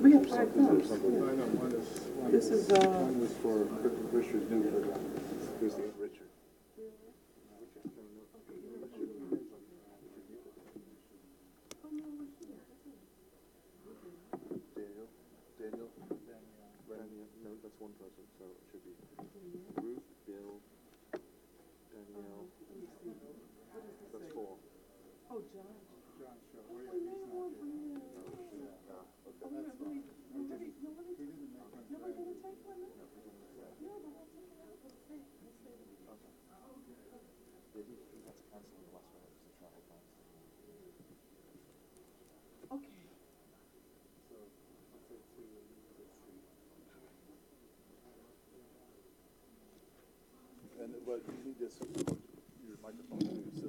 We have 5 films. I know, This is, one was for Richard Newford. Here's the Richard. Daniel, no, that's one person, so it should be Ruth, Bill, Danielle. That's 4. oh, John. John, sure. Oh, yeah, he's not here. Okay. And, but you need this, your microphone too, so,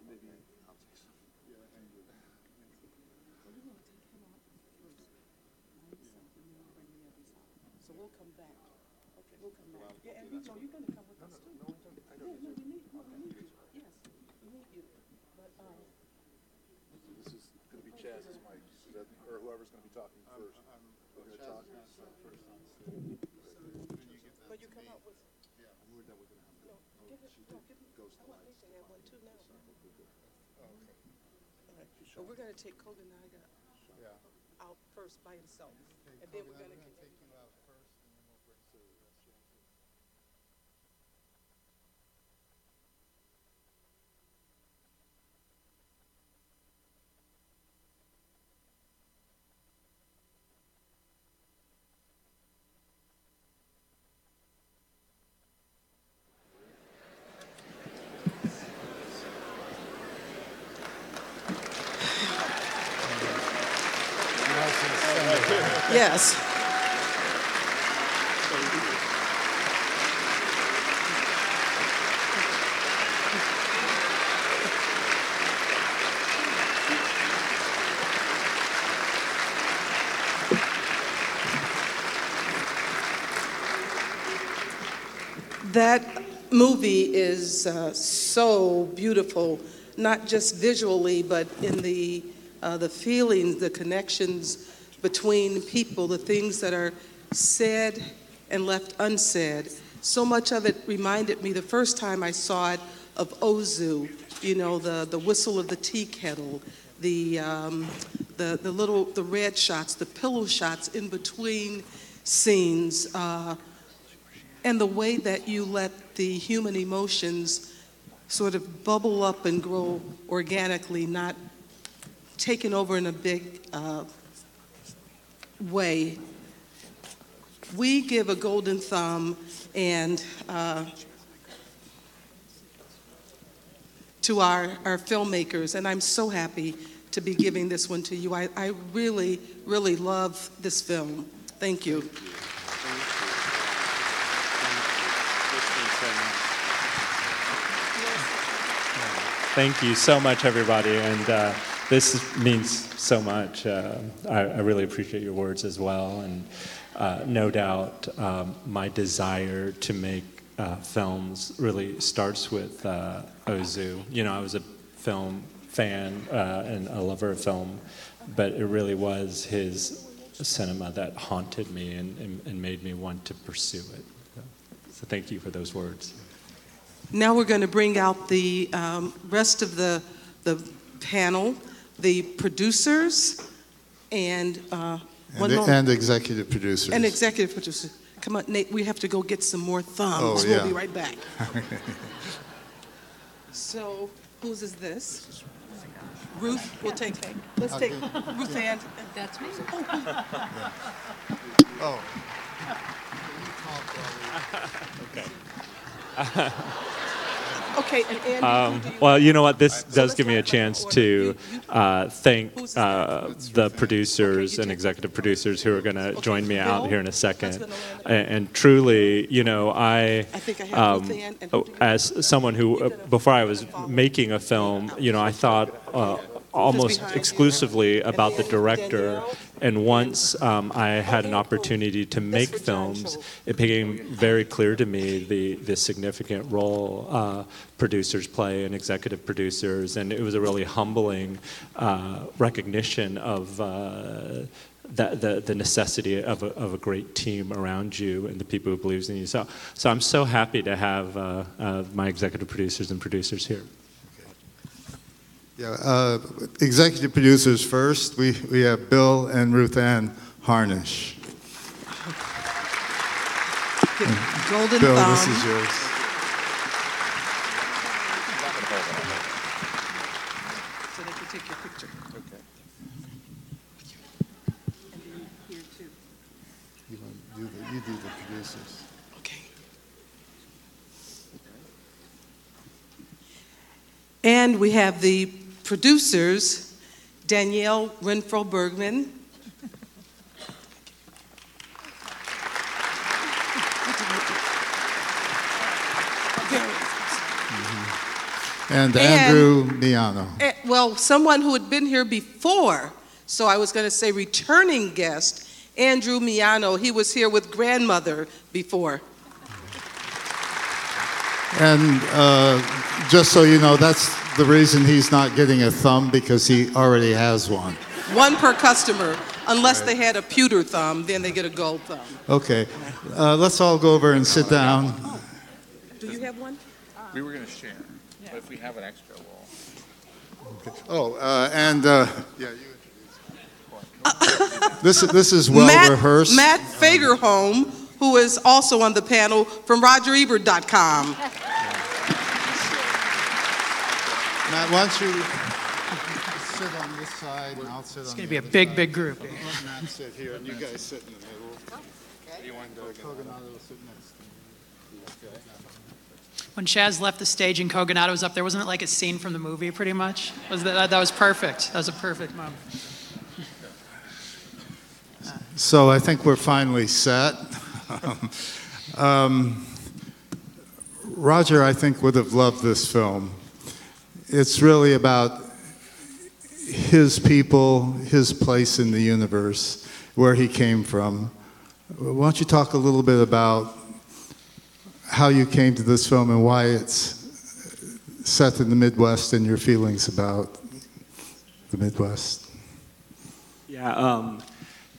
maybe. Yeah, hang with it. So we'll come back. Okay. We'll come back. Yeah, and you're gonna come with us too. Yeah, no, we need you. Yes, we need you. But, This is gonna be Chaz's mic, or whoever's gonna be talking first. We're gonna talk. but you come out with, Yeah, we're done with it. no, give it, I want Lisa to have one too now. Oh, okay. All right. But we're gonna take Koganada Yeah. out first by himself. And then we're gonna continue. take you out first, and then we'll bring the rest of you. Yes. That movie is so beautiful, not just visually, but in the feelings, the connections between people, the things that are said and left unsaid. So much of it reminded me the first time I saw it of Ozu, you know, the whistle of the tea kettle, the red shots, the pillow shots in between scenes, and the way that you let the human emotions sort of bubble up and grow organically, not taken over in a big way. We give a golden thumb and to our filmmakers, and I'm so happy to be giving this one to you. I really, really love this film. Thank you. Thank you so much, everybody, and this means so much. I really appreciate your words as well, and no doubt my desire to make films really starts with Ozu. You know, I was a film fan and a lover of film, but it really was his cinema that haunted me and made me want to pursue it. So thank you for those words. Now we're going to bring out the rest of the panel, the producers, and and executive producers. And executive producers. Come on, Nate, we have to go get some more thumbs. Oh, yeah. We'll be right back. So, whose is this? Ruth, we'll take. Let's take Ruth Ann. That's me. Oh. Okay. Okay, and Andy, well, you know what? This does give me a chance to thank the producers and executive producers who are going to join me out here in a second. And truly, you know, as someone who, before I was making a film, you know, I thought almost exclusively about the director. And once I had an opportunity to make films, it became very clear to me the significant role producers play and executive producers. And it was a really humbling recognition of the necessity of a great team around you and the people who believes in you. So I'm so happy to have my executive producers and producers here. Yeah, executive producers first. We have Bill and Ruth Ann Harnish. Golden Bill, thumb. this is yours. So they can take your picture. Okay. And then here too. You do the producers. Okay. And we have the producers, Danielle Renfro Bergman. And Andrew Miano. Well, someone who had been here before, so I was going to say returning guest, Andrew Miano. He was here with grandmother before. And just so you know, that's the reason he's not getting a thumb, because he already has one. One per customer. Unless they had a pewter thumb, then they get a gold thumb. Okay, let's all go over and sit down. Do you have one? We were going to share, but if we have an extra, we'll. Oh, yeah, you introduce. This is well rehearsed. Matt Fagerholm, who is also on the panel from RogerEbert.com. Matt, why don't you sit on this side and I'll sit on the other side. It's going to be a big, big group. Let Matt sit here and you guys sit in the middle. Cogonado will sit next to me. Okay. When Chaz left the stage and Cogonado was up there, wasn't it like a scene from the movie, pretty much? That was perfect. That was a perfect moment. So I think we're finally set. Roger, I think, would have loved this film. It's really about his people, his place in the universe, where he came from. Why don't you talk a little bit about how you came to this film and why it's set in the Midwest and your feelings about the Midwest? Yeah,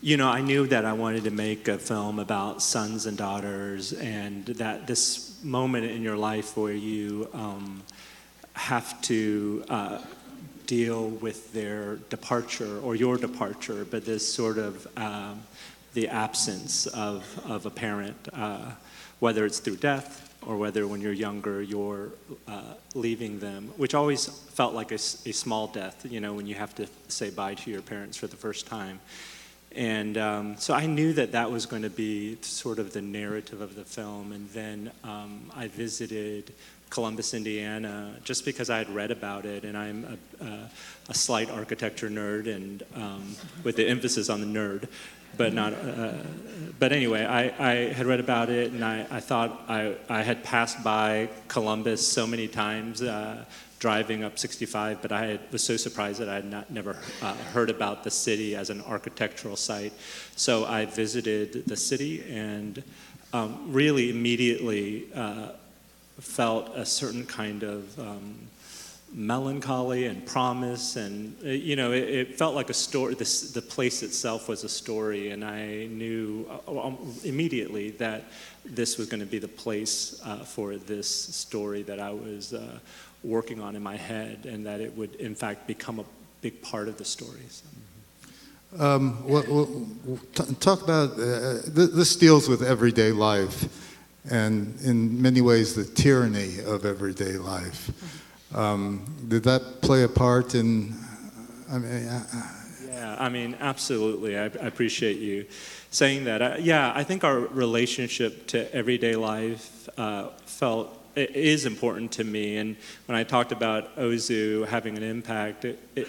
you know, I knew that I wanted to make a film about sons and daughters, and that this moment in your life where you have to deal with their departure or your departure, but this sort of the absence of a parent, whether it's through death or whether when you're younger you're leaving them, which always felt like a small death, you know, when you have to say bye to your parents for the first time. And so I knew that that was going to be sort of the narrative of the film. And then I visited Columbus, Indiana, just because I had read about it, and I'm a slight architecture nerd, and with the emphasis on the nerd, but not. But anyway, I had read about it, and I thought I had passed by Columbus so many times driving up 65, but I was so surprised that I had never heard about the city as an architectural site. So I visited the city, and really immediately felt a certain kind of melancholy and promise, and you know, it felt like a story. The place itself was a story, and I knew immediately that this was going to be the place for this story that I was working on in my head, and that it would in fact become a big part of the story. So. Talk about this deals with everyday life, and in many ways the tyranny of everyday life. Did that play a part in? Yeah, I mean, absolutely. I appreciate you saying that. Yeah, I think our relationship to everyday life is important to me. And when I talked about Ozu having an impact,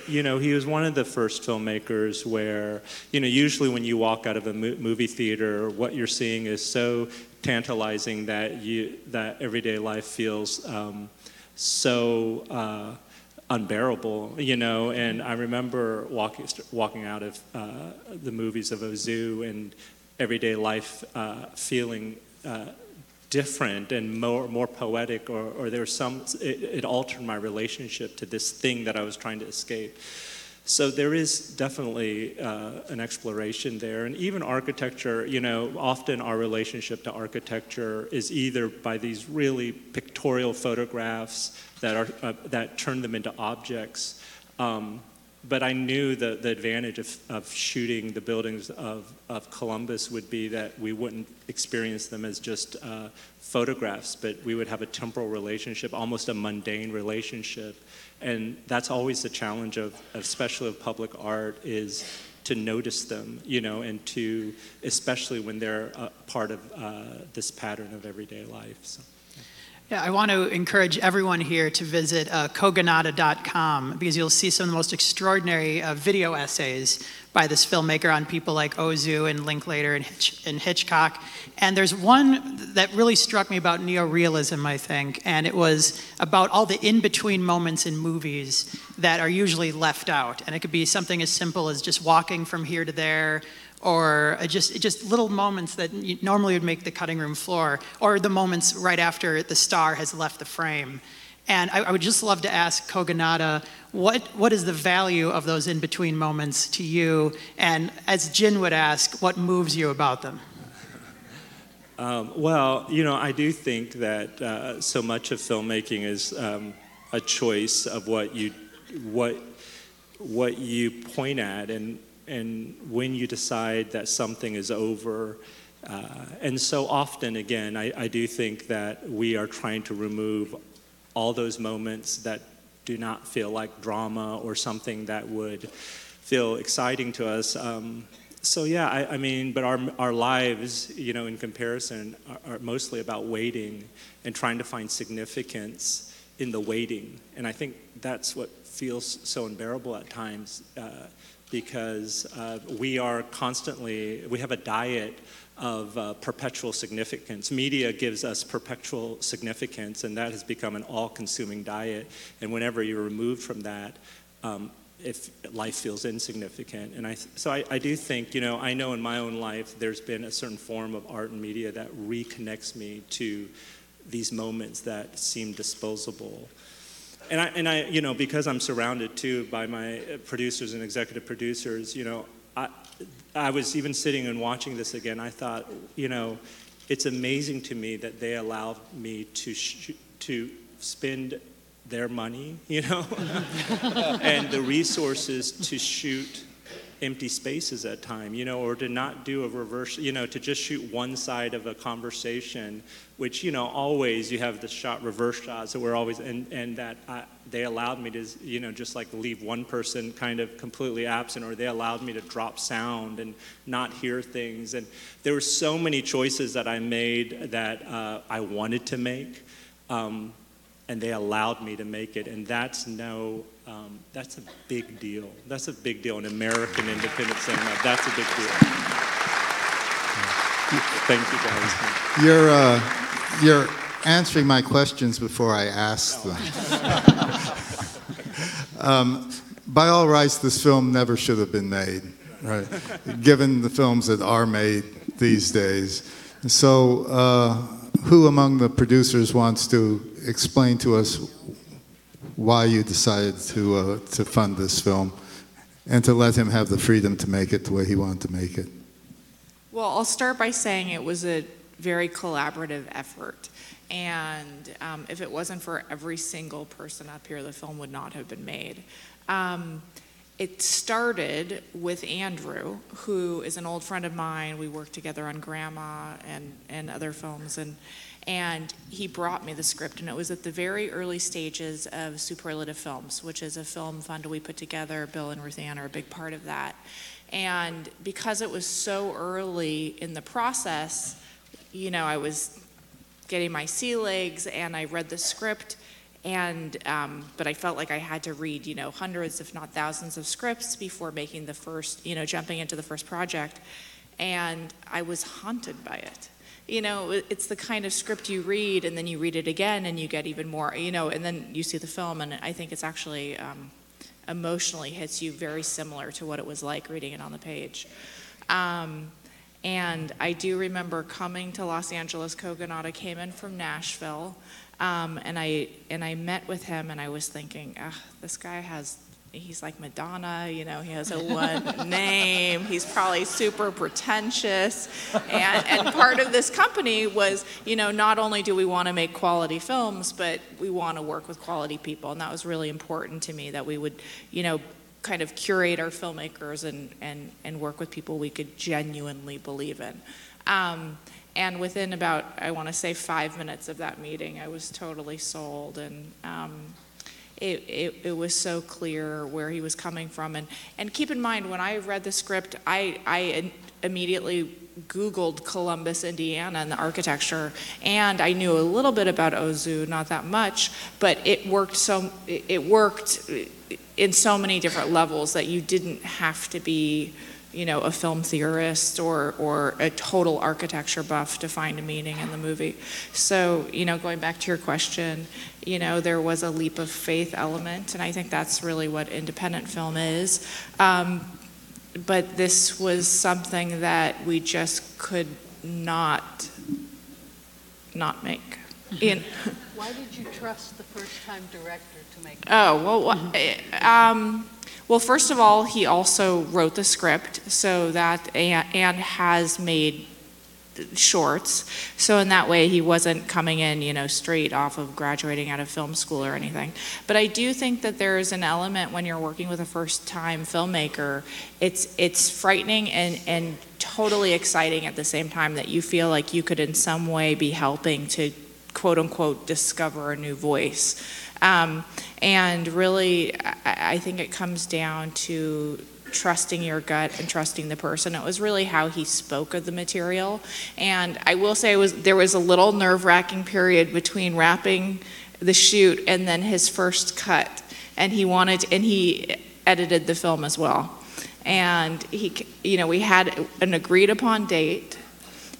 you know, he was one of the first filmmakers where, you know, usually when you walk out of a movie theater, what you're seeing is so tantalizing that everyday life feels so unbearable, you know. And I remember walking out of the movies of Ozu and everyday life feeling different and more poetic, or there was it altered my relationship to this thing that I was trying to escape. So there is definitely an exploration there, and even architecture. Often our relationship to architecture is either by these really pictorial photographs that turn them into objects. But I knew the advantage of shooting the buildings of Columbus would be that we wouldn't experience them as just photographs, but we would have a temporal relationship, almost a mundane relationship. And that's always the challenge especially of public art, is to notice them, and to, especially when they're part of this pattern of everyday life. So. Yeah, I want to encourage everyone here to visit Kogonada.com, because you'll see some of the most extraordinary video essays by this filmmaker on people like Ozu and Linklater and Hitchcock. And there's one that really struck me about neorealism, I think, and it was about all the in-between moments in movies that are usually left out. And it could be something as simple as just walking from here to there, or just little moments that normally would make the cutting room floor, or the moments right after the star has left the frame. And I would just love to ask Kogonada, what is the value of those in-between moments to you? And as Jin would ask, what moves you about them? Well, I do think that so much of filmmaking is a choice of what you point at, and when you decide that something is over. And so often, again, I do think that we are trying to remove all those moments that do not feel like drama or something that would feel exciting to us. So yeah, I mean, but our lives, in comparison, are mostly about waiting and trying to find significance in the waiting. And I think that's what feels so unbearable at times, because we have a diet of perpetual significance. Media gives us perpetual significance, and that has become an all-consuming diet. And whenever you're removed from that, if life feels insignificant. And so I do think, I know in my own life there's been a certain form of art and media that reconnects me to these moments that seem disposable. And I, because I'm surrounded too by my producers and executive producers, I was even sitting and watching this again. I thought, it's amazing to me that they allowed me to spend their money, and the resources to shoot empty spaces at time, or to not do a reverse, to just shoot one side of a conversation, which, always you have the reverse shots that we're always, and that they allowed me to, just like leave one person kind of completely absent, or they allowed me to drop sound and not hear things. And there were so many choices that I made that I wanted to make, and they allowed me to make it. And that's a big deal. That's a big deal in American independent cinema. That's a big deal. Thank you, guys. You're answering my questions before I ask them. By all rights, this film never should have been made, right? Given the films that are made these days. So, who among the producers wants to explain to us why you decided to fund this film and to let him have the freedom to make it the way he wanted to make it? Well, I'll start by saying it was a very collaborative effort. And if it wasn't for every single person up here, the film would not have been made. It started with Andrew, who is an old friend of mine. We worked together on Grandma and other films. And he brought me the script, and it was at the very early stages of Superlative Films, which is a film fund we put together. Bill and Ruth Ann are a big part of that. And because it was so early in the process, I was getting my sea legs, and I read the script, but I felt like I had to read, hundreds, if not thousands of scripts before making the first, jumping into the first project. And I was haunted by it. It's the kind of script you read, and then you read it again, and you get even more, and then you see the film, and I think it's actually emotionally hits you very similar to what it was like reading it on the page. And I do remember coming to Los Angeles. Kogonada came in from Nashville, and I met with him, and I was thinking, this guy has he's like Madonna, you know, he has a one name, he's probably super pretentious. And part of this company was, you know, not only do we want to make quality films, but we want to work with quality people. And that was really important to me, that we would, you know, kind of curate our filmmakers and work with people we could genuinely believe in. And within about, I want to say 5 minutes of that meeting, I was totally sold. And it was so clear where he was coming from. And keep in mind, when I read the script, I immediately Googled Columbus, Indiana, and the architecture, and I knew a little bit about Ozu, not that much, but it worked in so many different levels that you didn't have to be, you know, a film theorist or a total architecture buff to find a meaning in the movie. So, you know, going back to your question, you know, there was a leap of faith element, and I think that's really what independent film is. But this was something that we just could not make. Why did you trust the first-time director to make it? Well, first of all, he also wrote the script, so that and has made shorts. So in that way, he wasn't coming in, you know, straight off of graduating out of film school or anything. But I do think that there is an element when you're working with a first-time filmmaker, it's frightening and totally exciting at the same time, that you feel like you could in some way be helping to quote-unquote discover a new voice. And really, I think it comes down to trusting your gut and trusting the person. It was really how he spoke of the material. And I will say there was a little nerve-wracking period between wrapping the shoot and then his first cut. And he edited the film as well. And we had an agreed upon date.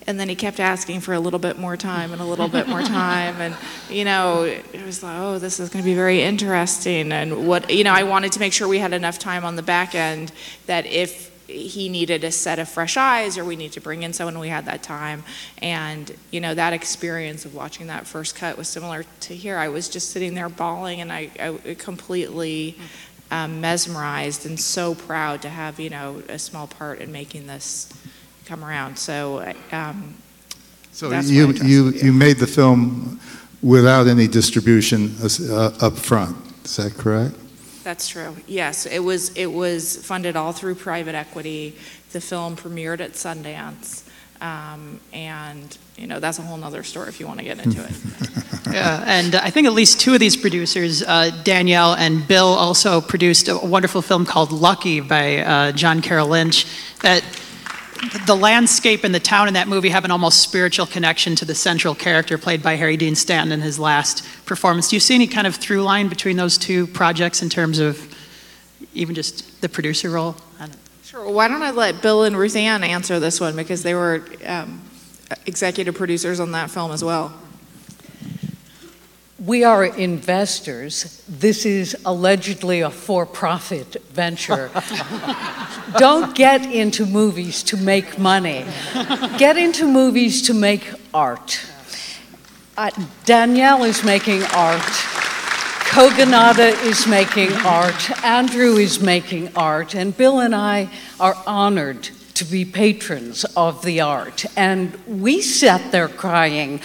And then he kept asking for a little bit more time and a little bit more time. And, you know, it was like, oh, this is going to be very interesting. And I wanted to make sure we had enough time on the back end that if he needed a set of fresh eyes or we need to bring in someone, we had that time. And, you know, that experience of watching that first cut was similar to here. I was just sitting there bawling, and I completely mesmerized and so proud to have, you know, a small part in making this come around. So you made the film without any distribution up front. Is that correct? That's true. Yes, it was funded all through private equity. The film premiered at Sundance, and you know, that's a whole nother story if you want to get into it. Yeah, and I think at least two of these producers, Danielle and Bill, also produced a wonderful film called Lucky by John Carroll Lynch. That the landscape and the town in that movie have an almost spiritual connection to the central character played by Harry Dean Stanton in his last performance. Do you see any kind of through line between those two projects in terms of even just the producer role? Sure. Well, why don't I let Bill and Ruth Ann answer this one, because they were executive producers on that film as well. We are investors. This is allegedly a for-profit venture. Don't get into movies to make money. Get into movies to make art. Danielle is making art. Kogonada is making art. Andrew is making art. And Bill and I are honored to be patrons of the art. And we sat there crying.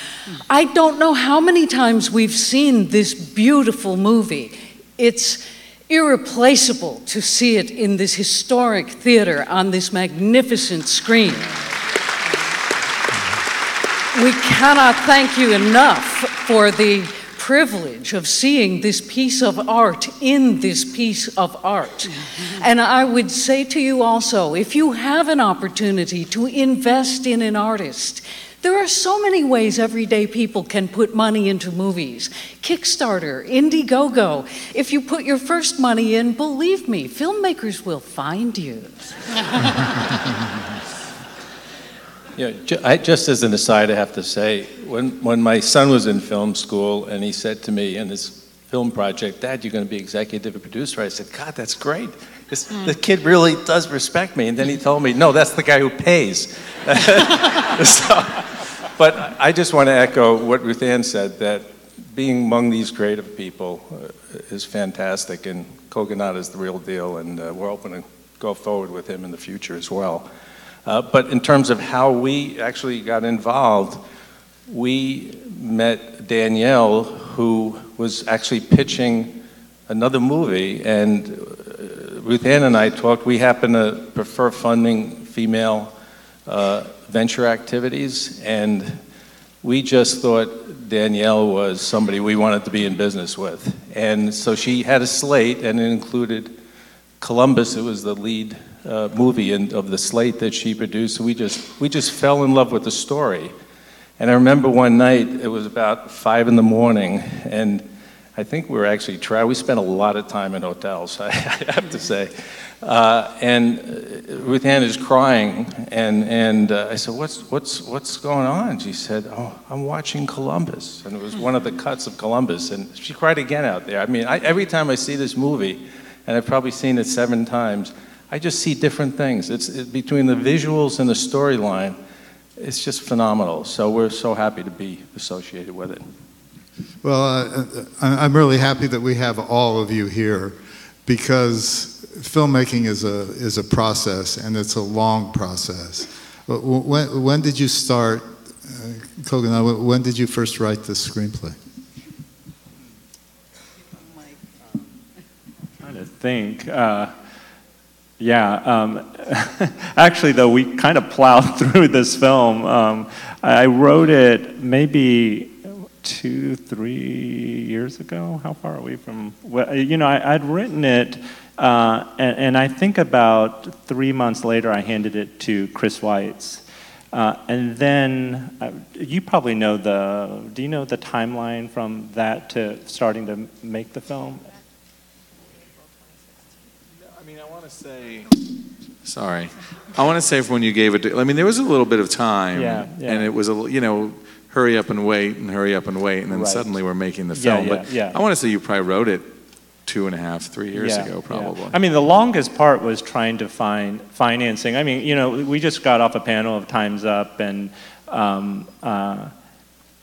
I don't know how many times we've seen this beautiful movie. It's irreplaceable to see it in this historic theater on this magnificent screen. We cannot thank you enough for the privilege of seeing this piece of art in this piece of art. And I would say to you also, if you have an opportunity to invest in an artist, there are so many ways everyday people can put money into movies. Kickstarter, Indiegogo. If you put your first money in, believe me, filmmakers will find you. Yeah, just as an aside, I have to say, when my son was in film school and he said to me in his film project, "Dad, you're going to be executive producer," I said, "God, that's great. The kid really does respect me." And then he told me, "No, that's the guy who pays." But I just want to echo what Ruth Ann said, that being among these creative people is fantastic, and Kogonada is the real deal, and we're hoping to go forward with him in the future as well. But in terms of how we actually got involved, we met Danielle, who was actually pitching another movie, and Ruth Ann and I talked. We happen to prefer funding female venture activities, and we just thought Danielle was somebody we wanted to be in business with. And so she had a slate, and it included Columbus. It was the lead movie of the slate that she produced. So we just fell in love with the story. And I remember one night, it was about 5 in the morning, and I think we were actually we spent a lot of time in hotels, I have to say. And Ruth Ann is crying, and I said, what's going on? She said, oh, I'm watching Columbus. And it was one of the cuts of Columbus, and she cried again out there. I mean, every time I see this movie, and I've probably seen it 7 times, I just see different things. It's between the visuals and the storyline, it's just phenomenal. So we're so happy to be associated with it. Well, I'm really happy that we have all of you here, because filmmaking is a process, and it's a long process. When did you start, Kogonada, when did you first write this screenplay? I'm trying to think. Actually, though, we kind of plowed through this film. I wrote it maybe 2-3 years ago. How far are we from? Well, you know, I'd written it, and I think about 3 months later, I handed it to Chris Weitz, and then you probably know do you know the timeline from that to starting to make the film? I mean, I want to say, sorry, I want to say from when you gave it to, I mean, there was a little bit of time, and it was hurry up and wait, and hurry up and wait, and then suddenly we're making the film. I want to say you probably wrote it 2.5-3 years ago, probably. I mean, the longest part was trying to find financing. I mean, you know, we just got off a panel of Time's Up, and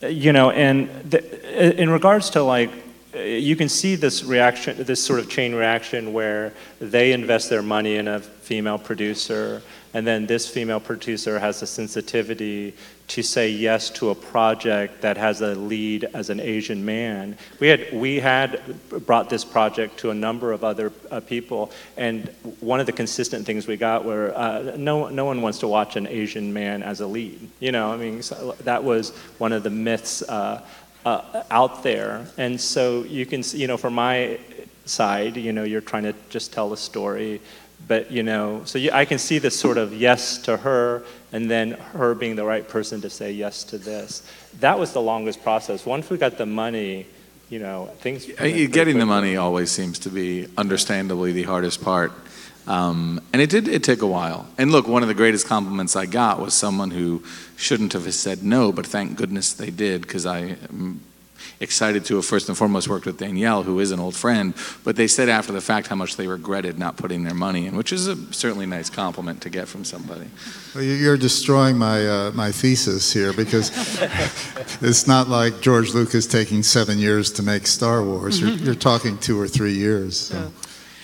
you know, and in regards to, like, you can see this reaction, this sort of chain reaction where they invest their money in a female producer, and then this female producer has a sensitivity to say yes to a project that has a lead as an Asian man. We had brought this project to a number of other people, and one of the consistent things we got were no one wants to watch an Asian man as a lead. You know, I mean, so that was one of the myths out there. And so you can see, you know, from my side, you know, you're trying to just tell a story, but, you know, so I can see this sort of yes to her, and then her being the right person to say yes to this. That was the longest process. Once we got the money, you know, things... Getting the money always seems to be, understandably, the hardest part. And it did take a while. And look, one of the greatest compliments I got was someone who shouldn't have said no, but thank goodness they did, because I am excited to have first and foremost worked with Danielle, who is an old friend, but they said after the fact how much they regretted not putting their money in, which is a certainly nice compliment to get from somebody. Well, you're destroying my thesis here, because it's not like George Lucas taking 7 years to make Star Wars. You're talking 2 or 3 years. So.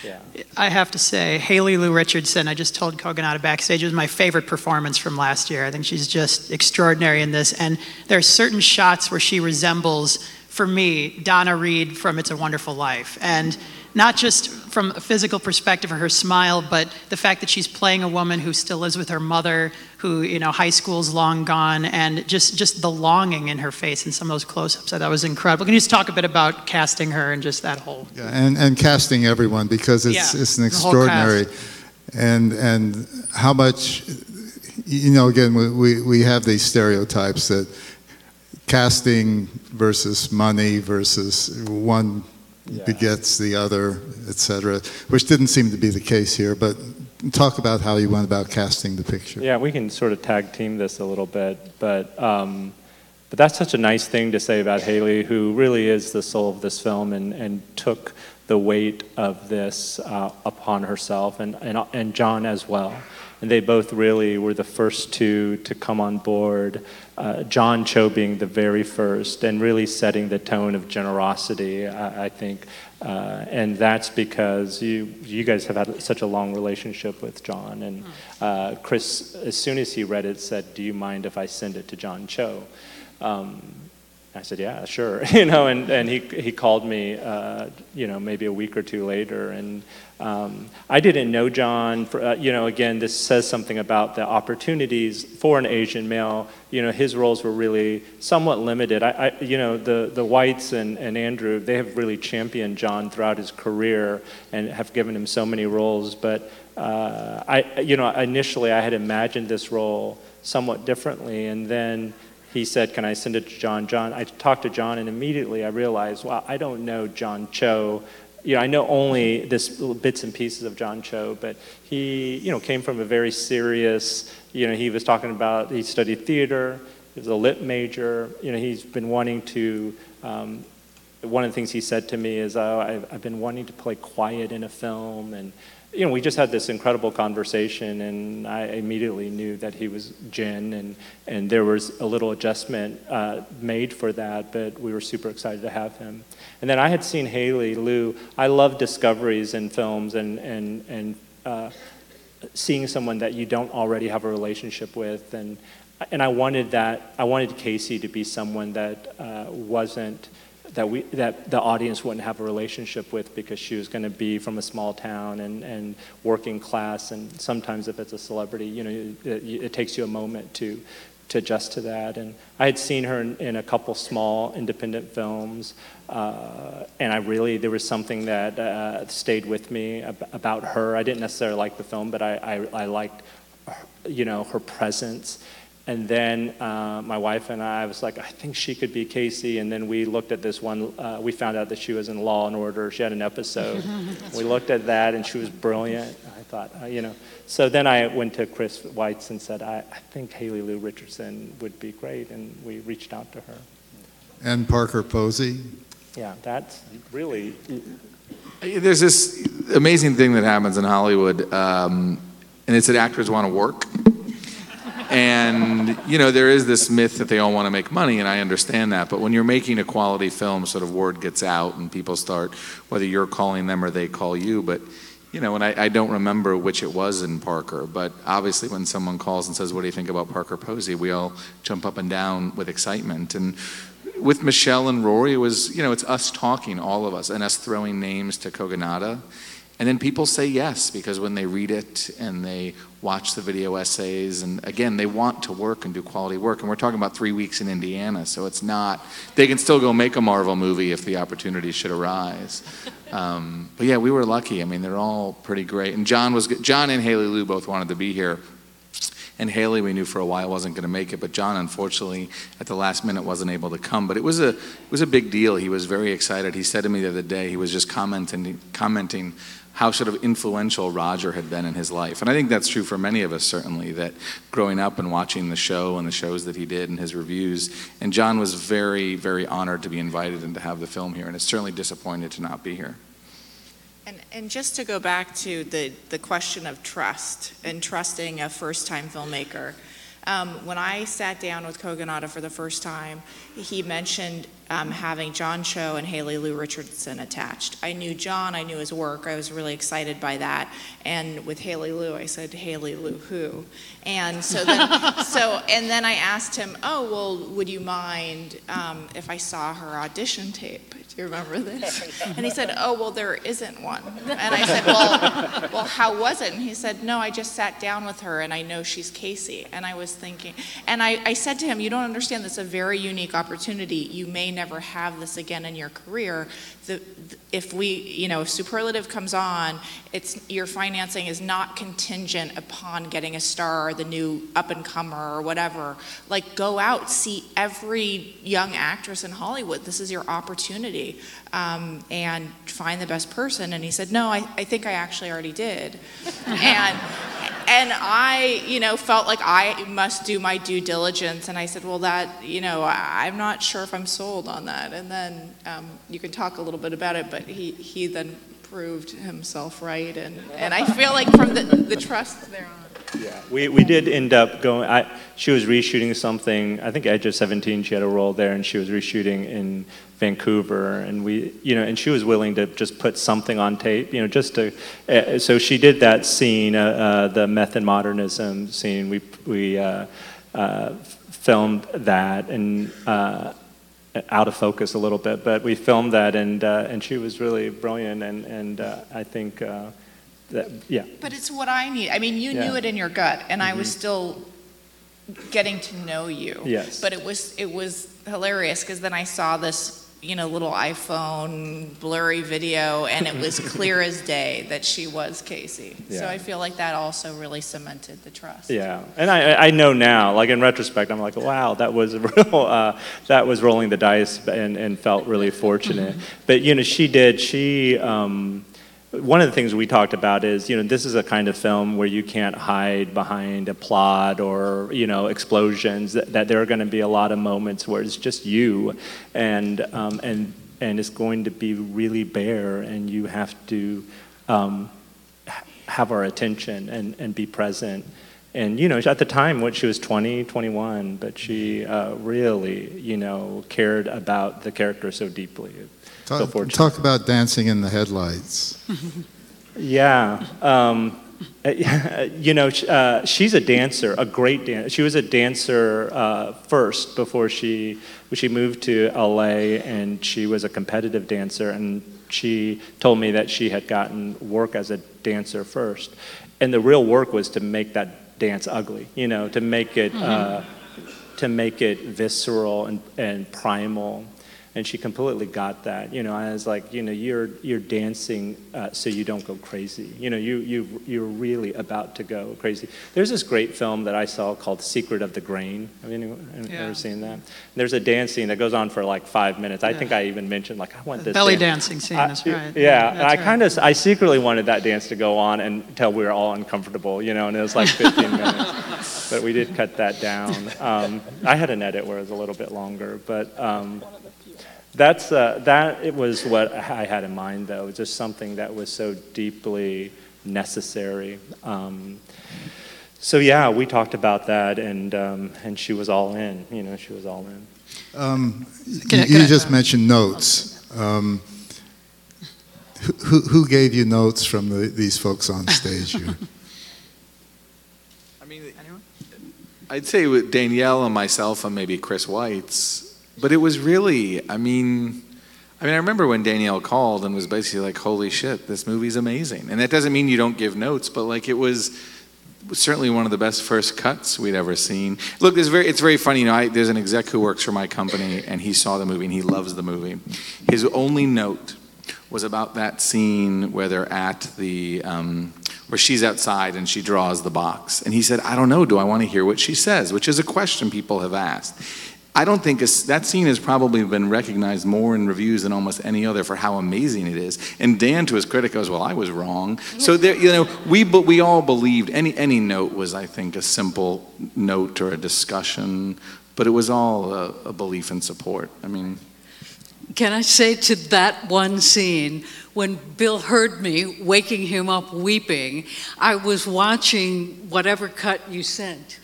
Yeah. I have to say, Haley Lou Richardson, I just told Kogonada backstage, it was my favorite performance from last year. I think she's just extraordinary in this. And there are certain shots where she resembles, for me, Donna Reed from It's a Wonderful Life. And not just from a physical perspective or her smile, but the fact that she's playing a woman who still lives with her mother, who, you know, high school's long gone, and just the longing in her face in some of those close-ups. I thought was incredible. Can you just talk a bit about casting her and just that whole... Yeah, and casting everyone, because it's an extraordinary... And how much, you know, again, we have these stereotypes that casting versus money versus one begets the other, etc., which didn't seem to be the case here. But talk about how you went about casting the picture. Yeah, we can sort of tag team this a little bit, but that's such a nice thing to say about Haley, who really is the soul of this film, and took the weight of this upon herself, and John as well. And they both really were the first two to come on board, John Cho being the very first, and really setting the tone of generosity, I think. And that's because you guys have had such a long relationship with John. And Chris, as soon as he read it, said, "Do you mind if I send it to John Cho?" I said, "Yeah, sure." And he called me, maybe a week or two later, and I didn't know John. Again, this says something about the opportunities for an Asian male. His roles were really somewhat limited. The Whites and Andrew, they have really championed John throughout his career and have given him so many roles. But initially I had imagined this role somewhat differently, and then he said, "Can I send it to John?" I talked to John, and immediately I realized, wow, I don't know John Cho. I know only this little bits and pieces of John Cho, but he, came from a very serious, he was talking about, he studied theater, he was a lit major, he's been wanting to, one of the things he said to me is, I've been wanting to play quiet in a film, and we just had this incredible conversation, and I immediately knew that he was Jin, and there was a little adjustment made for that, but we were super excited to have him. And then I had seen Haley Liu. I love discoveries in films and seeing someone that you don't already have a relationship with, and I wanted that. I wanted Casey to be someone that wasn't. That the audience wouldn't have a relationship with, because she was going to be from a small town and working class, and sometimes if it's a celebrity, it takes you a moment to adjust to that. And I had seen her in a couple small independent films, and there was something that stayed with me about her. I didn't necessarily like the film, but I liked, her presence. And then my wife and I was like, I think she could be Casey. And then we looked at this one. We found out that she was in Law and Order. She had an episode. We looked at that, and she was brilliant. I thought, So then I went to Chris Weitz and said, I think Haley Liu Richardson would be great. And we reached out to her. And Parker Posey. Yeah, that's really... There's this amazing thing that happens in Hollywood, and it's that actors want to work. And, there is this myth that they all want to make money, and I understand that. But when you're making a quality film, sort of word gets out, and people start, whether you're calling them or they call you. But, and I don't remember which it was in Parker, but obviously when someone calls and says, "What do you think about Parker Posey?" we all jump up and down with excitement. And with Michelle and Rory, it was, it's us talking, all of us, and us throwing names to Kogonada. And then people say yes, because when they read it and they watch the video essays, and again, they want to work and do quality work. And we're talking about 3 weeks in Indiana, so it's not, they can still go make a Marvel movie if the opportunity should arise. But yeah, we were lucky. I mean, they're all pretty great. And John and Haley Liu both wanted to be here. And Haley, we knew for a while, wasn't going to make it, but John, unfortunately, at the last minute wasn't able to come. But it was a big deal. He was very excited. He said to me the other day, he was just commenting how sort of influential Roger had been in his life. And I think that's true for many of us, certainly, that growing up and watching the show and the shows that he did and his reviews. And John was very, very honored to be invited and to have the film here, and is certainly disappointed to not be here. And just to go back to the question of trust and trusting a first-time filmmaker, when I sat down with Kogonada for the first time, he mentioned having John Cho and Haley Liu Richardson attached. I knew John, I knew his work, I was really excited by that. And with Haley Liu, I said, "Haley Liu who?" And so then I asked him, "Oh, well, would you mind if I saw her audition tape? Do you remember this?" And he said, "Oh, well, there isn't one." And I said, well, how was it? And he said, "No, I just sat down with her, and I know she's Casey." And I was thinking, and I said to him, "You don't understand, this is a very unique opportunity. You may never have this again in your career. If Superlative comes on, your financing is not contingent upon getting a star, the new up-and-comer or whatever. Like, go out, see every young actress in Hollywood. This is your opportunity, and find the best person." And he said, "No, I think I actually already did." And I, felt like I must do my due diligence. And I said, well, I'm not sure if I'm sold on that. And then you can talk a little bit about it, but he then proved himself right. And I feel like from the trust there on. Yeah, we did end up going. She was reshooting something. I think Edge of 17. She had a role there, and she was reshooting in Vancouver. And and she was willing to just put something on tape, just to. So she did that scene, the meth and modernism scene. We filmed that and out of focus a little bit, but we filmed that, and she was really brilliant, and I think. But it's what I need. I mean, you knew it in your gut, and I was still getting to know you. Yes. But it was hilarious because then I saw this, little iPhone blurry video, and it was clear as day that she was Casey. Yeah. So I feel like that also really cemented the trust. Yeah, and I know now, like in retrospect, I'm like, wow, that was real. That was rolling the dice, and felt really fortunate. But she. One of the things we talked about is, this is a kind of film where you can't hide behind a plot or, explosions. That there are going to be a lot of moments where it's just you, and it's going to be really bare, and you have to have our attention and be present. And, at the time, when she was 20, 21, but she really, cared about the character so deeply. Talk about dancing in the headlights. Yeah. She's a dancer, a great dancer. She was a dancer first before she moved to LA, and she was a competitive dancer, and she told me that she had gotten work as a dancer first. And the real work was to make that dance ugly, to make it visceral and primal. And she completely got that. I was like, you're dancing so you don't go crazy. You're really about to go crazy. There's this great film that I saw called Secret of the Grain. Have you ever seen that? There's a dance scene that goes on for like 5 minutes. I think I even mentioned I want this belly dance. dancing scene. That's right. Yeah, and that's I secretly wanted that dance to go on until we were all uncomfortable. And it was like 15 minutes. But we did cut that down. I had an edit where it was a little bit longer, but. It was what I had in mind, though, just something that was so deeply necessary. So yeah, we talked about that, and she was all in. She was all in. You just mentioned notes. Who gave you notes from these folks on stage here? I'd say with Danielle and myself and maybe Chris Weitz. But it was really, I remember when Danielle called and was basically like, holy shit, this movie's amazing. And that doesn't mean you don't give notes, but it was certainly one of the best first cuts we'd ever seen. Look, it's very funny, there's an exec who works for my company, and he saw the movie, and he loves the movie. His only note was about that scene where they're at the, where she's outside and she draws the box. And he said, I don't know, do I want to hear what she says? Which is a question people have asked. I don't think that scene has probably been recognized more in reviews than almost any other for how amazing it is. And Dan, to his critic, goes, "Well, I was wrong." So there, we all believed any note was, I think, a simple note or a discussion, but it was all a belief and support. Can I say to that one scene, when Bill heard me waking him up weeping, I was watching whatever cut you sent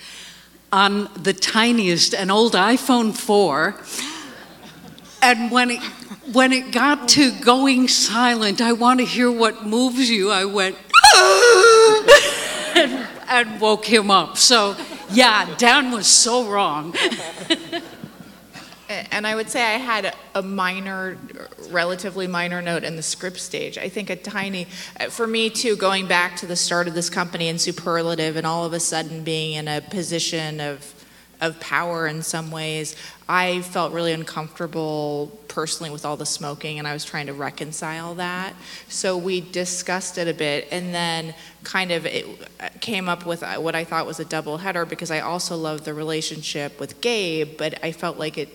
on the tiniest, an old iPhone 4, and when it got to going silent, I want to hear what moves you, I went, and woke him up. So, yeah, Dan was so wrong. And I would say I had a relatively minor note in the script stage. I think for me too, going back to the start of this company in superlative and all of a sudden being in a position of power in some ways, I felt really uncomfortable personally with all the smoking, and I was trying to reconcile that. So we discussed it a bit, and then it came up with what I thought was a double header, because I also loved the relationship with Gabe, but I felt like it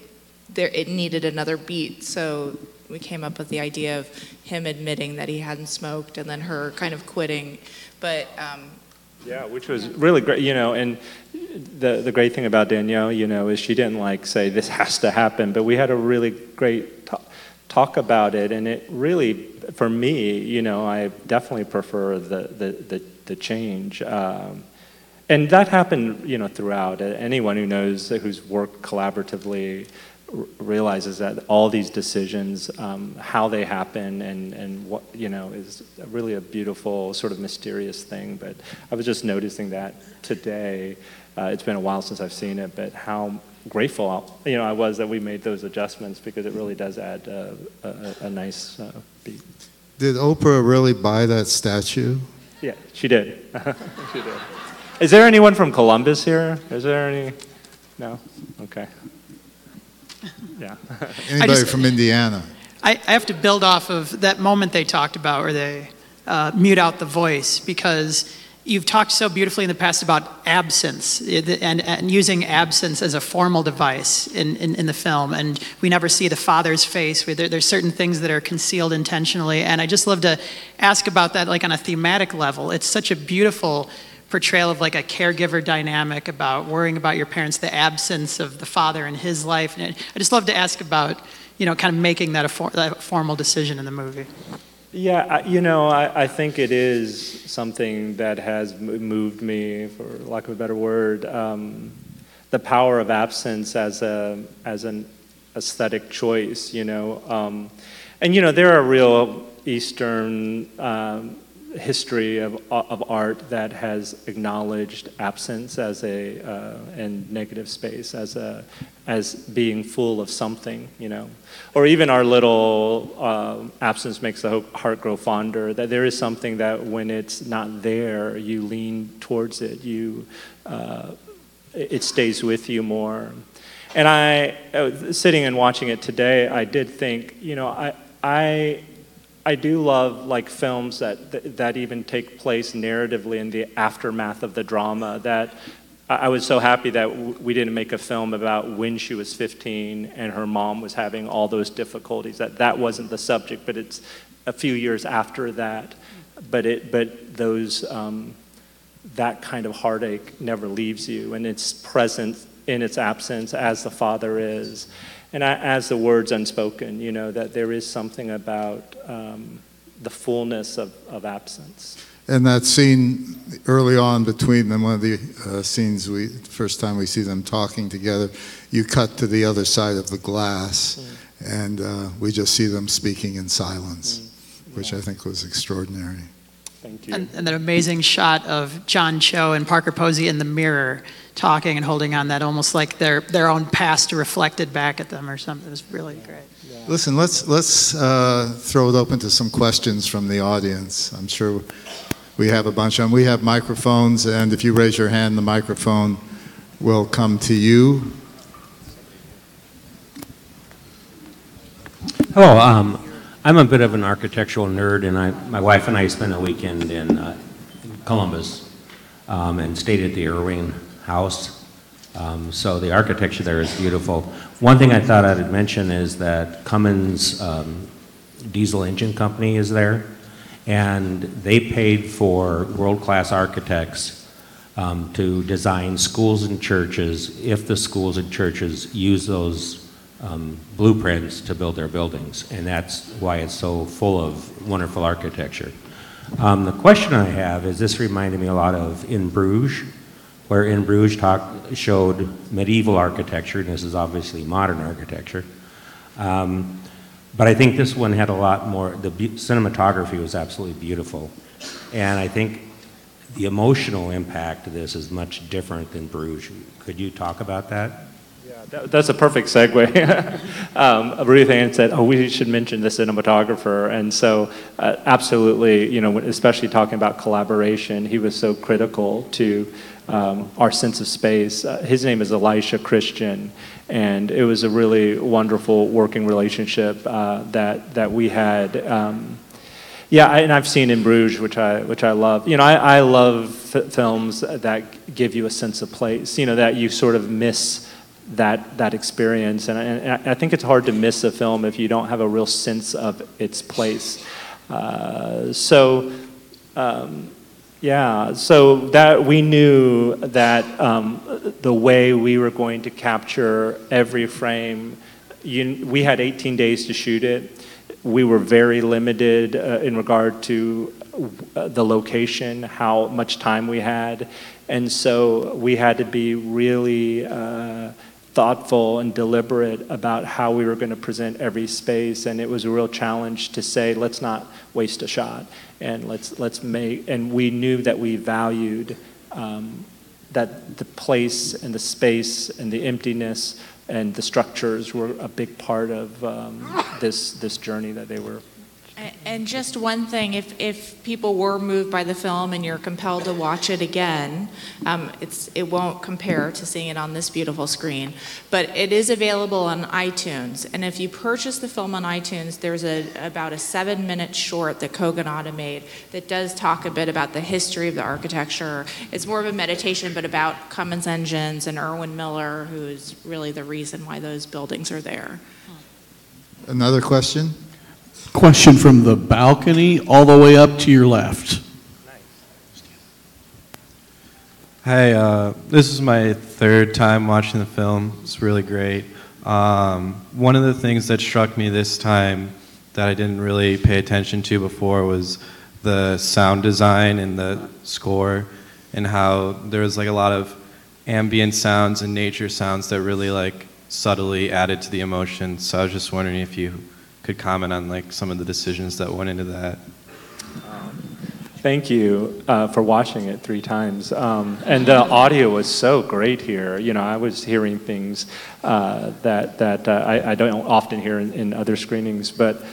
needed another beat. So we came up with the idea of him admitting that he hadn't smoked and then her kind of quitting. But Yeah, which was really great, and the great thing about Danielle, is she didn't say this has to happen, but we had a really great talk about it, and it really, for me, I definitely prefer the change. And that happened, throughout. Anyone who knows, who's worked collaboratively, realizes that all these decisions, how they happen, and what is really a beautiful sort of mysterious thing. But I was just noticing that today. It's been a while since I've seen it, but how grateful I was that we made those adjustments, because it really does add a nice beat. Did Oprah really buy that statue? Yeah, she did. She did. Is there anyone from Columbus here? Is there any? No? Okay. Yeah. Anybody from Indiana? I have to build off of that moment they talked about where they mute out the voice, because you've talked so beautifully in the past about absence and using absence as a formal device in the film, and we never see the father's face. There's certain things that are concealed intentionally, and I just love to ask about that on a thematic level. It's such a beautiful portrayal of a caregiver dynamic, about worrying about your parents, the absence of the father in his life. And I just love to ask about, kind of making that a formal decision in the movie. Yeah, I think it is something that has moved me, for lack of a better word, the power of absence as an aesthetic choice, and there are real Eastern history of art that has acknowledged absence as and negative space as being full of something, or even our little absence makes the heart grow fonder, that there is something that when it's not there, you lean towards it, it stays with you more. And I sitting and watching it today, I did think, I do love films that even take place narratively in the aftermath of the drama. That I was so happy that we didn't make a film about when she was 15 and her mom was having all those difficulties. That wasn't the subject, but it's a few years after that. But those that kind of heartache never leaves you, and it's present in its absence as the father is. And as the words unspoken, that there is something about the fullness of absence. And that scene early on between them, one of the scenes first time we see them talking together, you cut to the other side of the glass, and we just see them speaking in silence, which I think was extraordinary. Thank you. And that amazing shot of John Cho and Parker Posey in the mirror talking and holding on, that almost like their own past reflected back at them or something. It was really great. Yeah. Listen, let's throw it open to some questions from the audience. I'm sure we have a bunch of them. We have microphones, and if you raise your hand, the microphone will come to you. Hello, I'm a bit of an architectural nerd, and my wife and I spent a weekend in Columbus and stayed at the Irving House. So the architecture there is beautiful. One thing I thought I'd mention is that Cummins Diesel Engine Company is there, and they paid for world-class architects to design schools and churches if the schools and churches use those blueprints to build their buildings, and that's why it's so full of wonderful architecture. The question I have is, this reminded me a lot of In Bruges, where In Bruges showed medieval architecture, and this is obviously modern architecture. But I think this one had a lot more, the cinematography was absolutely beautiful. And I think the emotional impact of this is much different than Bruges. Could you talk about that? Yeah, that's a perfect segue. Ruth Ann said, we should mention the cinematographer. And so absolutely, especially talking about collaboration, he was so critical to our sense of space. His name is Elisha Christian, and it was a really wonderful working relationship that we had. And I've seen In Bruges, which I love. I love films that give you a sense of place. That you sort of miss that experience, and I think it's hard to miss a film if you don't have a real sense of its place. Yeah, so that we knew that the way we were going to capture every frame, we had 18 days to shoot it. We were very limited in regard to the location, how much time we had, and so we had to be really thoughtful and deliberate about how we were going to present every space, and it was a real challenge to say, let's not waste a shot, and let's make. And we knew that we valued that the place and the space and the emptiness and the structures were a big part of this journey that they were. And just one thing, if people were moved by the film and you're compelled to watch it again, it won't compare to seeing it on this beautiful screen, but it is available on iTunes. And if you purchase the film on iTunes, there's about a 7-minute short that Kogonada made that does talk a bit about the history of the architecture. It's more of a meditation, but about Cummins engines and Irwin Miller, who is really the reason why those buildings are there. Another question? Question from the balcony all the way up to your left. Hey, this is my third time watching the film. It's really great. One of the things that struck me this time that I didn't really pay attention to before was the sound design and the score, and how there was like a lot of ambient sounds and nature sounds that really like subtly added to the emotion. So I was just wondering if you could comment on like some of the decisions that went into that. Thank you for watching it 3 times. And the audio was so great here. You know, I was hearing things that I don't often hear in other screenings. But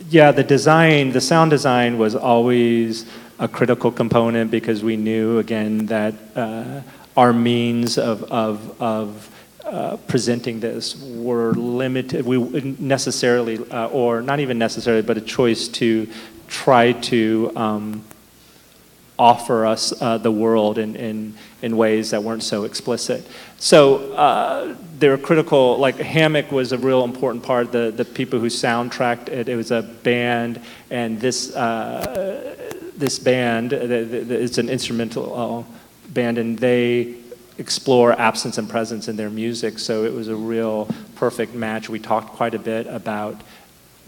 yeah, the sound design was always a critical component, because we knew, again, that our means of presenting this were limited. We wouldn't necessarily, or not even necessarily, but a choice to try to offer us the world in ways that weren't so explicit. So they were critical. Like Hammock was a real important part. The people who soundtracked it, it was a band, and this band, it's an instrumental band, and they explore absence and presence in their music, so it was a real perfect match. We talked quite a bit about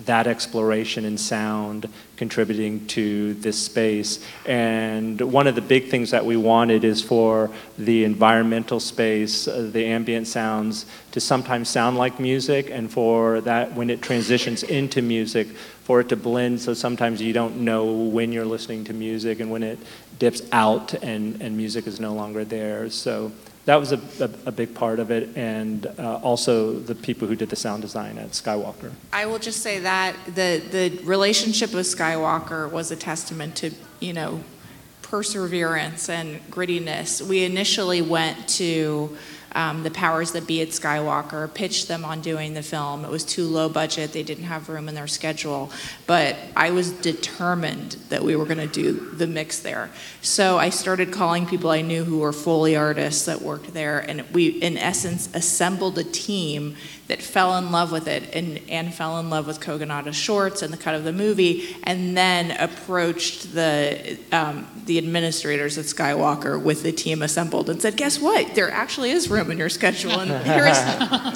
that exploration in sound contributing to this space. And one of the big things that we wanted is for the environmental space, the ambient sounds, to sometimes sound like music, and for that, when it transitions into music, for it to blend, so sometimes you don't know when you're listening to music and when it dips out and music is no longer there. So that was a big part of it, and also the people who did the sound design at Skywalker. I will just say that the relationship with Skywalker was a testament to, you know, perseverance and grittiness. We initially went to the powers that be at Skywalker, pitched them on doing the film. It was too low budget. They didn't have room in their schedule. But I was determined that we were going to do the mix there. So I started calling people I knew who were Foley artists that worked there. And we, in essence, assembled a team that fell in love with it and fell in love with Kogonada's shorts and the cut of the movie, and then approached the administrators at Skywalker with the team assembled and said, guess what? There actually is room in your schedule, and here's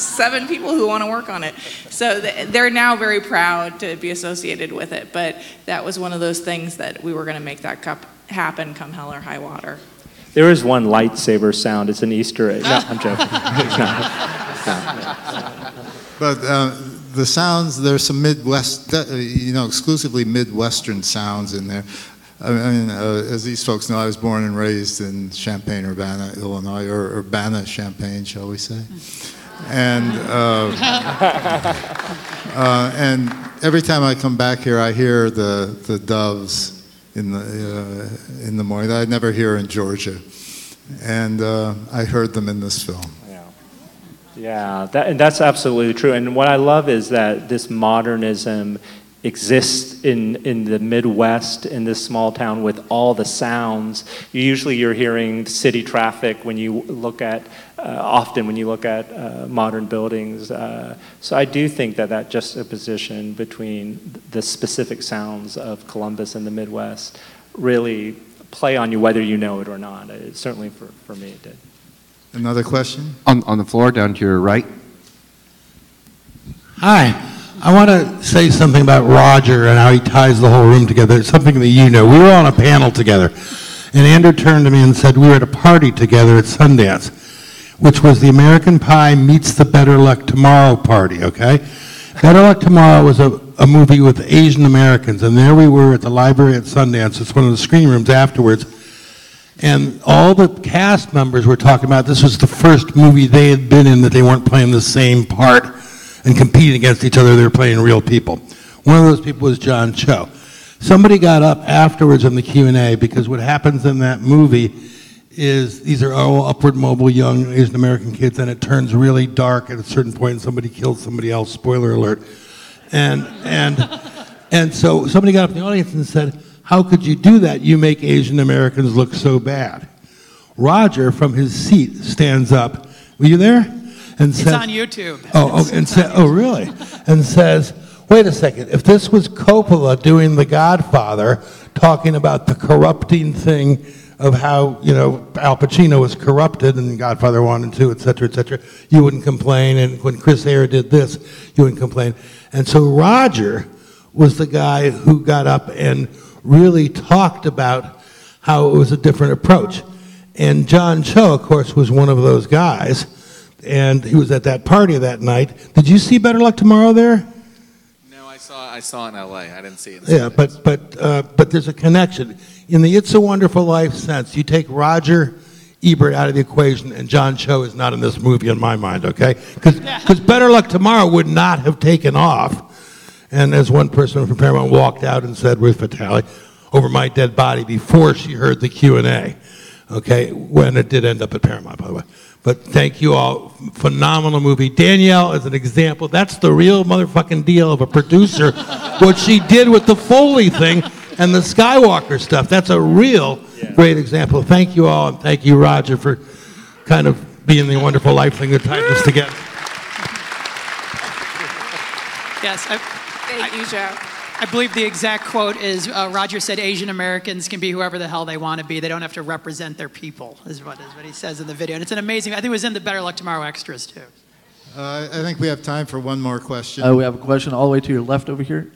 7 people who want to work on it. So they're now very proud to be associated with it, but that was one of those things that we were going to make that happen come hell or high water. There is one lightsaber sound. It's an Easter egg. No, I'm joking. But the sounds, there's some Midwest, exclusively Midwestern sounds in there. I mean, as these folks know, I was born and raised in Champaign-Urbana, Illinois, or Urbana-Champaign, shall we say. And every time I come back here, I hear the doves in the morning that I never hear in Georgia. And I heard them in this film. Yeah, and that's absolutely true. And what I love is that this modernism exists in the Midwest, in this small town, with all the sounds. You're hearing city traffic when you look at, often when you look at modern buildings. So I do think that juxtaposition between the specific sounds of Columbus and the Midwest really play on you whether you know it or not. Certainly for me it did. Another question? On the floor, down to your right. Hi. I want to say something about Roger and how he ties the whole room together. It's something that you know. We were on a panel together, and Andrew turned to me and said, we were at a party together at Sundance, which was the American Pie meets the Better Luck Tomorrow party, okay? Better Luck Tomorrow was a movie with Asian Americans, and there we were at the library at Sundance. It's one of the screening rooms afterwards. And all the cast members were talking about this was the first movie they had been in that they weren't playing the same part and competing against each other. They were playing real people. One of those people was John Cho. Somebody got up afterwards in the Q&A because what happens in that movie is these are all upward mobile young Asian American kids, and it turns really dark at a certain point and somebody kills somebody else, spoiler alert. And so somebody got up in the audience and said, how could you do that? You make Asian Americans look so bad. Roger from his seat stands up. Were you there? And It's says, on YouTube. Oh, really? And says, wait a second, if this was Coppola doing The Godfather, talking about the corrupting thing of how, Al Pacino was corrupted and Godfather 1 and 2, et cetera, you wouldn't complain. And when Chris Eyre did this, you wouldn't complain. And so Roger was the guy who got up and really talked about how it was a different approach. And John Cho, of course, was one of those guys. And he was at that party that night. Did you see Better Luck Tomorrow there? No, I saw it in L.A. I didn't see it. Yeah, but there's a connection. In the It's a Wonderful Life sense, you take Roger Ebert out of the equation, and John Cho is not in this movie in my mind, okay? Because Better Luck Tomorrow would not have taken off. And as one person from Paramount walked out and said, Ruth Vitale, over my dead body before she heard the Q&A, okay, when it did end up at Paramount, by the way. But thank you all. Phenomenal movie. Danielle is an example. That's the real motherfucking deal of a producer. What she did with the Foley thing and the Skywalker stuff. That's a real great example. Thank you all, and thank you, Roger, for kind of being the wonderful life thing that tied us together. Yes. Thank you, Joe. I believe the exact quote is, Roger said Asian Americans can be whoever the hell they want to be. They don't have to represent their people, is what he says in the video. And it's an amazing, I think it was in the Better Luck Tomorrow extras, too. I think we have time for one more question. We have a question all the way to your left over here.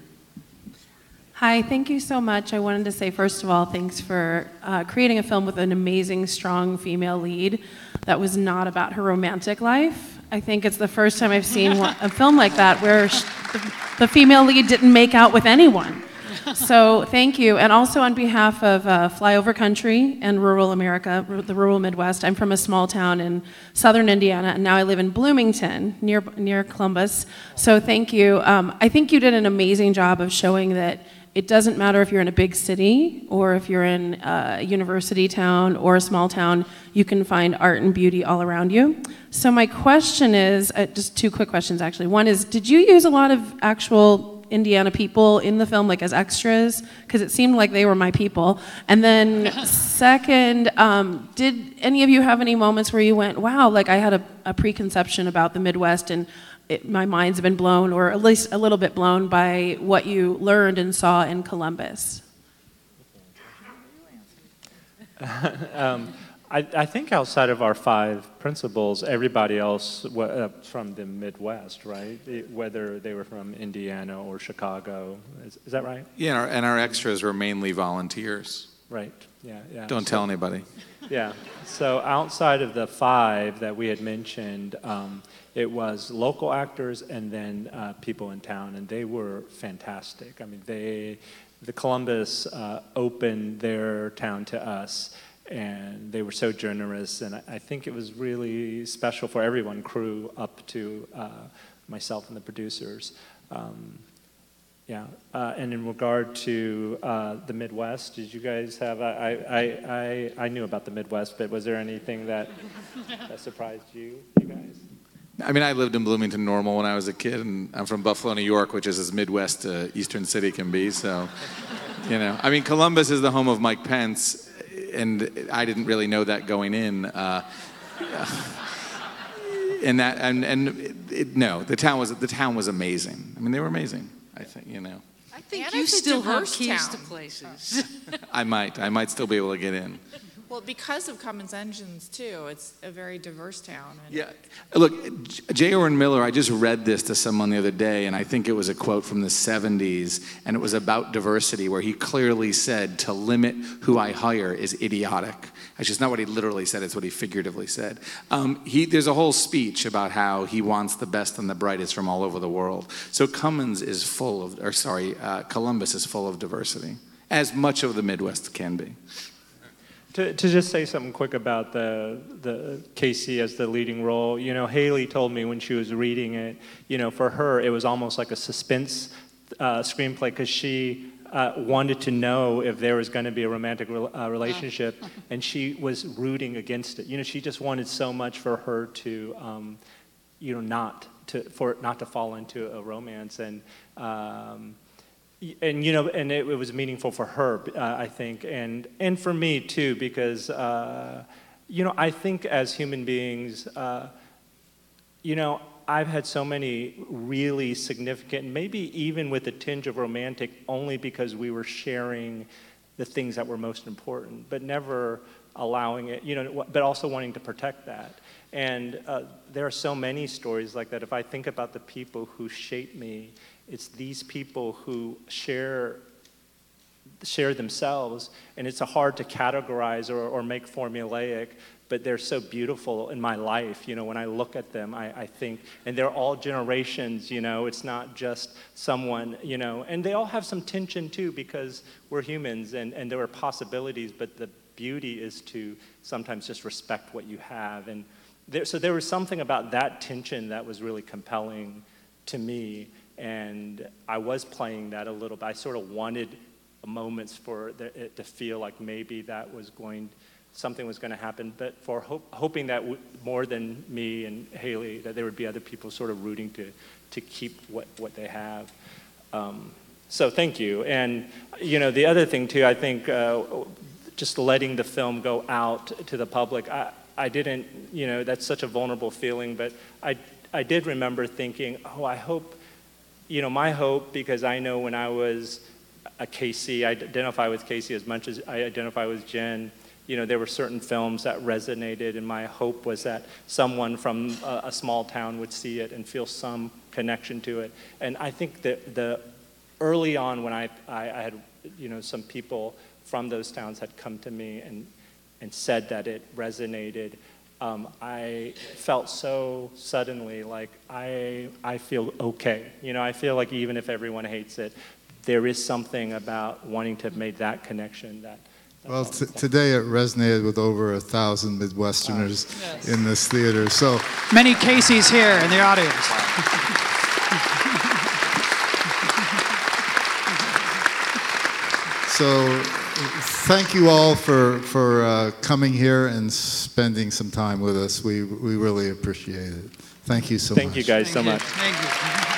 Hi, thank you so much. I wanted to say, first of all, thanks for creating a film with an amazing, strong female lead that was not about her romantic life. I think it's the first time I've seen a film like that where the female lead didn't make out with anyone. So thank you. And also on behalf of Flyover Country and rural America, the rural Midwest, I'm from a small town in southern Indiana, and now I live in Bloomington, near Columbus. So thank you. I think you did an amazing job of showing that it doesn't matter if you're in a big city or if you're in a university town or a small town, you can find art and beauty all around you. So my question is, just two quick questions actually. One is, did you use a lot of actual Indiana people in the film, like as extras? Because it seemed like they were my people. And then second, did any of you have any moments where you went, wow, like I had a preconception about the Midwest and my mind's been blown, or at least a little bit blown, by what you learned and saw in Columbus? I think outside of our 5 principals, everybody else from the Midwest, right? Whether they were from Indiana or Chicago. Is that right? Yeah, and our extras were mainly volunteers. Right, yeah. Don't tell anybody. Yeah, so outside of the 5 that we had mentioned, it was local actors and then people in town, and they were fantastic. I mean, the Columbus opened their town to us, and they were so generous, and I think it was really special for everyone, crew up to myself and the producers. And in regard to the Midwest, did you guys have, I knew about the Midwest, but was there anything that surprised you guys? I mean, I lived in Bloomington Normal when I was a kid, and I'm from Buffalo, New York, which is as Midwest Eastern city can be, so, I mean, Columbus is the home of Mike Pence, and I didn't really know that going in. No, the town was amazing. I mean, they were amazing, I think, I think And you it's a still have diverse keys to town. places. I might still be able to get in. Well, because of Cummins Engines too, it's a very diverse town. And Yeah, look, J. Oren Miller, I just read this to someone the other day, and I think it was a quote from the 70s, and it was about diversity, where he clearly said, to limit who I hire is idiotic. It's just not what he literally said, it's what he figuratively said. There's a whole speech about how he wants the best and the brightest from all over the world. So Columbus is full of diversity, as much of the Midwest can be. To just say something quick about the Casey as the leading role, Haley told me when she was reading it, for her it was almost like a suspense screenplay, because she wanted to know if there was going to be a romantic relationship, and she was rooting against it. She just wanted so much for her to, not to fall into a romance, and it was meaningful for her, I think, and for me too, because I think as human beings, I've had so many really significant, maybe even with a tinge of romantic, only because we were sharing the things that were most important, but never allowing it, but also wanting to protect that. And there are so many stories like that. If I think about the people who shape me, it's these people who share themselves, and it's hard to categorize or make formulaic, but they're so beautiful in my life. When I look at them, I think, and they're all generations, it's not just someone, and they all have some tension too, because we're humans, and there are possibilities, but the beauty is to sometimes just respect what you have. And so there was something about that tension that was really compelling to me, and I was playing that a little bit. I sort of wanted moments for it to feel like maybe something was going to happen, but for hoping that more than me and Haley, that there would be other people sort of rooting to keep what they have. So thank you. And the other thing too, I think just letting the film go out to the public, I didn't, that's such a vulnerable feeling, but I did remember thinking, I hope, my hope, because I know when I was a Casey, I identify with Casey as much as I identify with Jen. There were certain films that resonated, and my hope was that someone from a small town would see it and feel some connection to it. And I think that early on when I had, some people from those towns had come to me and said that it resonated, I felt so suddenly like I feel okay. I feel like even if everyone hates it, there is something about wanting to have made that connection that. Well, today it resonated with over 1,000 Midwesterners in this theater. So many Caseys here in the audience. So thank you all for coming here and spending some time with us. We really appreciate it. Thank you so much. Thank you guys so much. Thank you.